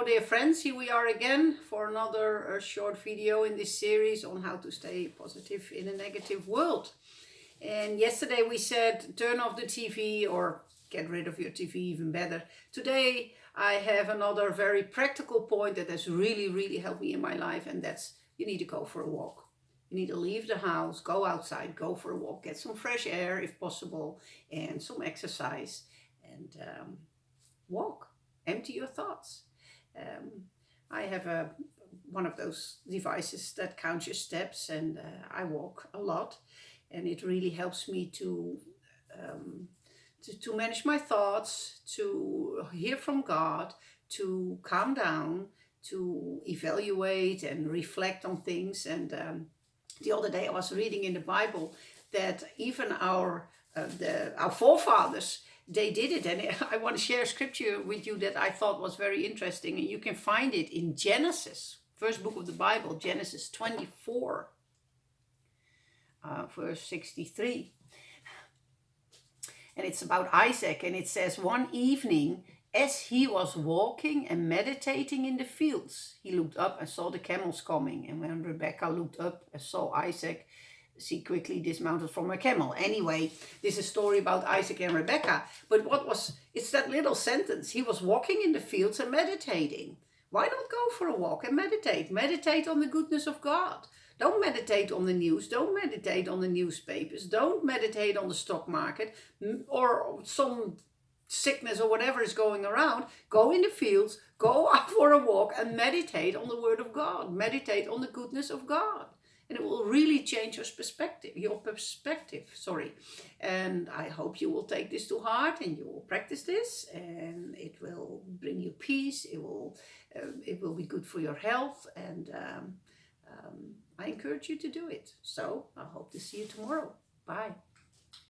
Hello dear friends, here we are again for another short video in this series on how to stay positive in a negative world. And yesterday we said turn off the TV or get rid of your TV, even better. Today I have another very practical point that has really helped me in my life, and that's you need to go for a walk. You need to leave the house, go outside, go for a walk, get some fresh air if possible, and some exercise, and walk. Empty your thoughts. I have one of those devices that counts your steps, and I walk a lot, and it really helps me to manage my thoughts, to hear from God, to calm down, to evaluate and reflect on things. And the other day I was reading in the Bible that even our forefathers, they did it. And I want to share a scripture with you that I thought was very interesting. And you can find it in Genesis, first book of the Bible, Genesis 24, verse 63. And it's about Isaac. And it says, one evening, as he was walking and meditating in the fields, he looked up and saw the camels coming. And when Rebekah looked up and saw Isaac, she quickly dismounted from her camel. Anyway, this is a story about Isaac and Rebekah. But it's that little sentence. He was walking in the fields and meditating. Why not go for a walk and meditate? Meditate on the goodness of God. Don't meditate on the news. Don't meditate on the newspapers. Don't meditate on the stock market or some sickness or whatever is going around. Go in the fields, go out for a walk and meditate on the word of God. Meditate on the goodness of God. And it will really change your perspective. And I hope you will take this to heart and you will practice this, and it will bring you peace. It will be good for your health, and I encourage you to do it. So I hope to see you tomorrow. Bye.